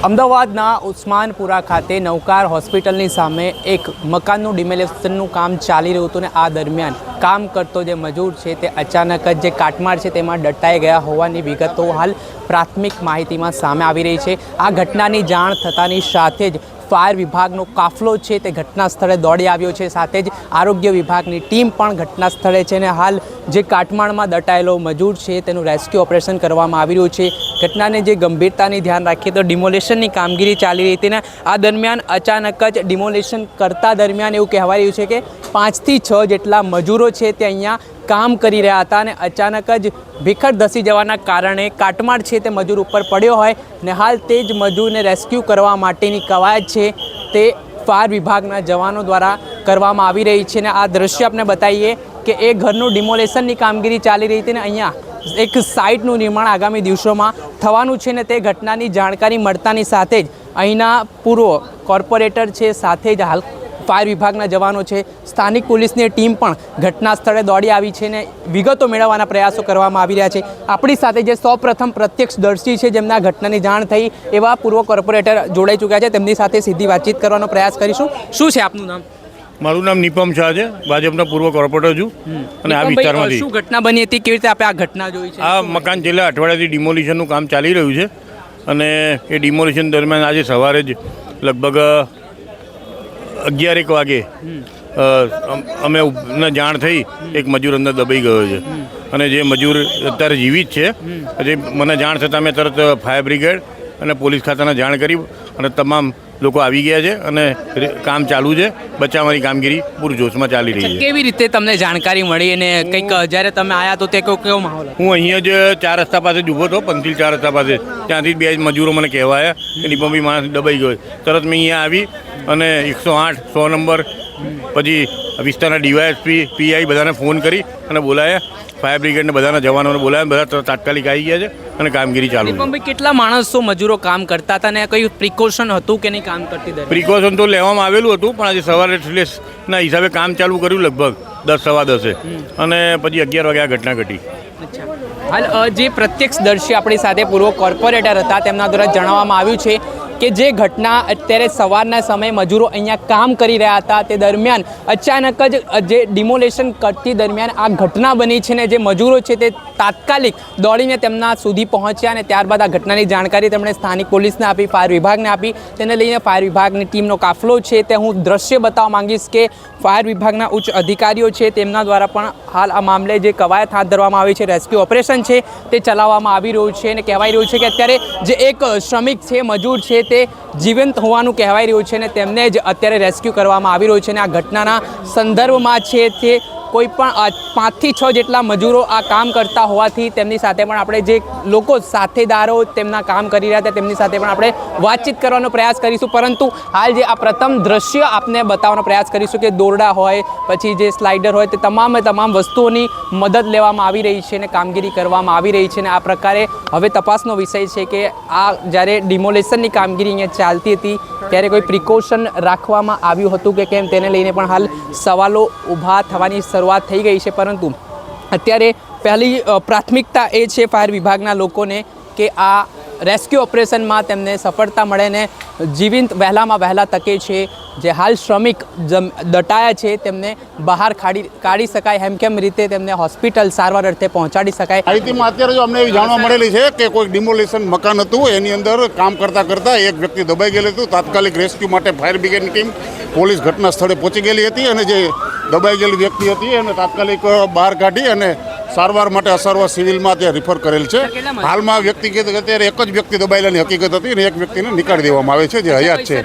અમદાવાદના ઉસ્માનપુરા ખાતે નવકાર હોસ્પિટલની સામે એક મકાનનું ડિમોલિશનનું કામ ચાલી રહ્યું હતું ને આ દરમિયાન કામ કરતો જે મજૂર છે તે અચાનક જ જે કાટમાળ છે તેમાં દટાઈ ગયા હોવાની વિગતો હાલ પ્રાથમિક માહિતીમાં સામે આવી રહી છે। આ ઘટનાની જાણ થતાની સાથે જ ફાયર વિભાગનો કાફલો છે તે ઘટના સ્થળે દોડી આવ્યો છે, સાથે જ આરોગ્ય વિભાગની ટીમ પણ ઘટના સ્થળે છે અને હાલ જે કાટમાળમાં દટાયેલો મજૂર છે તેનું રેસ્ક્યુ ઓપરેશન કરવામાં આવી રહ્યું છે। ઘટનાને જે ગંભીરતાની ધ્યાન રાખીએ તો ડિમોલિશનની કામગીરી ચાલી રહી હતી ને આ દરમિયાન અચાનક જ ડિમોલિશન કરતા દરમિયાન એવું કહેવાય રહ્યું છે કે 5 થી 6 જેટલા મજૂરો છે તે અહીંયા કામ કરી રહ્યા હતા અને અચાનક જ ભીખર ધસી જવાના કારણે કાટમાળ છે તે મજૂર ઉપર પડ્યો હોય ને હાલ તે જ મજૂરને રેસ્ક્યુ કરવા માટેની કવાયત છે તે ફાયર વિભાગના જવાનો દ્વારા કરવામાં આવી રહી છે। ને આ દ્રશ્ય આપણે બતાવીએ કે એ ઘરનું ડિમોલિશનની કામગીરી ચાલી રહી હતી ને અહીંયા એક સાઇટનું નિર્માણ આગામી દિવસોમાં થવાનું છે ને તે ઘટનાની જાણકારી મળતાની સાથે જ અહીંના પૂર્વ કોર્પોરેટર છે, સાથે જ હાલ ફાયર વિભાગના જવાનો છે, સ્થાનિક પોલીસની ટીમ પણ ઘટના સ્થળે દોડી આવી છે ને વિગતો મેળવવાના પ્રયાસો કરવામાં આવી રહ્યા છે। આપણી સાથે જે સૌપ્રથમ પ્રત્યક્ષદર્શી છે જેમના ઘટનાની જાણ થઈ એવા પૂર્વ કોર્પોરેટર જોડાઈ ચૂક્યા છે, તેમની સાથે સીધી વાતચીત કરવાનો પ્રયાસ કરીશું। શું છે આપનું નામ? મારું નામ નિપમ શાહ છે, ભાજપના પૂર્વ કોર્પોરેટર છું અને આ વિસ્તારમાંથી। શું ઘટના બની હતી, કેવી રીતે આપણે આ ઘટના જોઈ છે? આ મકાન છેલ્લા અઠવાડિયાથી ડિમોલિશનનું કામ ચાલી રહ્યું છે અને એ ડિમોલિશન દરમિયાન આજે સવારે જ લગભગ 11 વાગે અમે જાણ થઈ એક મજૂર અંદર દબાઈ ગયો છે અને જે મજૂર અત્યારે જીવિત છે। જે મને જાણ થતાં મેં તરત ફાયર બ્રિગેડ અને પોલીસ ખાતાને જાણ કરી અને તમામ લોકો આવી ગયા છે અને કામ ચાલુ છે। બચાવવાની કામગીરી પૂરજોશમાં ચાલી રહી છે। કેવી રીતે તમને જાણકારી મળી અને કંઈક જ્યારે તમે આવ્યા તો તે કેવો માહોલ? હું અહીંયા જ 4 રસ્તા પાસે જ ઊભો હતો, પંથીલ 4 રસ્તા પાસે, ત્યાંથી 2 મજૂરો મને કહેવાયા કે નિપમભાઈ માણસ દબાઈ ગયો। તરત મેં અહીંયા આવી અને 108 100 નંબર પછી વિસ્તારના ડીવાયએસપી પીઆઈ બધાને ફોન કરી અને બોલાયા, ફાયર બ્રિગેડને બધાના જવાનોને બોલાયા, બધા તાત્કાલિક આવી ગયા છે અને કામગીરી ચાલુ છે। ભાઈ કેટલા માણસો મજૂરો કામ કરતા હતા ને કઈ પ્રિકોશન હતું કે નહીં કામ કરતી? પ્રિકોશન તો લેવામાં આવેલું હતું પણ આજે સવારે ના હિસાબે કામ ચાલુ કર્યું લગભગ 10 સવા 10 અને પછી 11 વાગે આ ઘટના ઘટી। હાલ જે પ્રત્યક્ષદર્શી આપણી સાથે પૂર્વ કોર્પોરેટર હતા તેમના દ્વારા જણાવવામાં આવ્યું છે કે જે ઘટના અત્યારે સવારના સમયે મજૂરો અહીંયા કામ કરી રહ્યા હતા તે દરમિયાન અચાનક જ જે ડિમોલેશન કરતી દરમિયાન આ ઘટના બની છે ને જે મજૂરો છે તે તાત્કાલિક દોડીને તેમના સુધી પહોંચ્યા અને ત્યારબાદ આ ઘટનાની જાણકારી તેમણે સ્થાનિક પોલીસને આપી, ફાયર વિભાગને આપી। તેને લઈને ફાયર વિભાગની ટીમનો કાફલો છે તે હું દ્રશ્ય બતાવવા માંગીશ કે ફાયર વિભાગના ઉચ્ચ અધિકારીઓ છે તેમના દ્વારા પણ હાલ આ મામલે જે કવાયત હાથ ધરવામાં આવી છે, રેસ્ક્યુ ઓપરેશન છે તે ચલાવવામાં આવી રહ્યું છે અને કહેવાય રહ્યું છે કે અત્યારે જે એક શ્રમિક છે, મજૂર છે તે જીવંત હોવાનું કહેવાય રહ્યું છે અને તેમને જ અત્યારે રેસ્ક્યુ કરવામાં આવી રહ્યું છે અને આ ઘટનાના સંદર્ભમાં છે તે કોઈ પણ 5 થી 6 જેટલા મજૂરો આ કામ કરતા હોવાથી તેમની સાથે પણ આપણે જે લોકો સાથેદારો તેમના કામ કરી રહ્યા હતા તેમની સાથે પણ આપણે વાતચીત કરવાનો પ્રયાસ કરીશું। પરંતુ હાલ જે આ પ્રથમ દ્રશ્ય આપને બતાવવાનો પ્રયાસ કરીશું કે દોરડા હોય, પછી જે સ્લાઇડર હોય, તે તમામ વસ્તુઓની મદદ લેવામાં આવી રહી છે અને કામગીરી કરવામાં આવી રહી છે અને આ પ્રકારે હવે તપાસનો વિષય છે કે આ જ્યારે ડિમોલેશનની કામગીરી અહીંયા ચાલતી હતી ત્યારે કોઈ પ્રિકોશન રાખવામાં આવ્યું હતું કે કેમ તેને લઈને પણ હાલ સવાલો ઊભા થવાની શરૂઆત થઈ ગઈ છે। પરંતુ અત્યારે પહેલી પ્રાથમિકતા એ છે ફાયર વિભાગના લોકોને કે આ રેસ્ક્યુ ઓપરેશનમાં તેમને સફળતા મળે ને જીવંત વહેલામાં વહેલા તકે છે જે હાલ શ્રમિક દટાયા છે તેમને બહાર કાઢી શકાય, હેમખેમ રીતે તેમને હોસ્પિટલ સારવાર અર્થે પહોંચાડી શકાય। માહિતીમાં અત્યારે જો અમને એવી જાણવા મળેલી છે કે કોઈ ડિમોલિશન મકાન હતું, એની અંદર કામ કરતા એક વ્યક્તિ દબાઈ ગયેલું હતું। તાત્કાલિક રેસ્ક્યુ માટે ફાયર બ્રિગેડની ટીમ, પોલીસ ઘટના સ્થળે પહોંચી ગયેલી હતી અને જે દબાઈ ગયેલી વ્યક્તિ હતી એને તાત્કાલિક બહાર કાઢી અને સારવાર માટે અસરવા સિવિલમાં ત્યાં રિફર કરેલ છે। હાલમાં વ્યક્તિ કે અત્યારે એક જ વ્યક્તિ દબાયેલાની હકીકત હતી અને એક વ્યક્તિને નીકાળી દેવામાં આવે છે જે હયાત છે।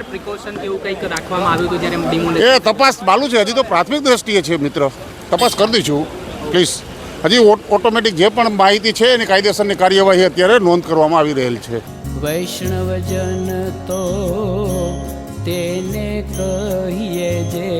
એ તપાસ ચાલુ છે, હજી તો પ્રાથમિક દ્રષ્ટિએ છે મિત્ર, તપાસ કરી દઈશું પ્લીઝ। હજી ઓટોમેટિક જે પણ માહિતી છે એની કાયદેસરની કાર્યવાહી અત્યારે નોંધ કરવામાં આવી રહેલ છે। વૈષ્ણવજન તો તેને કહીએ જે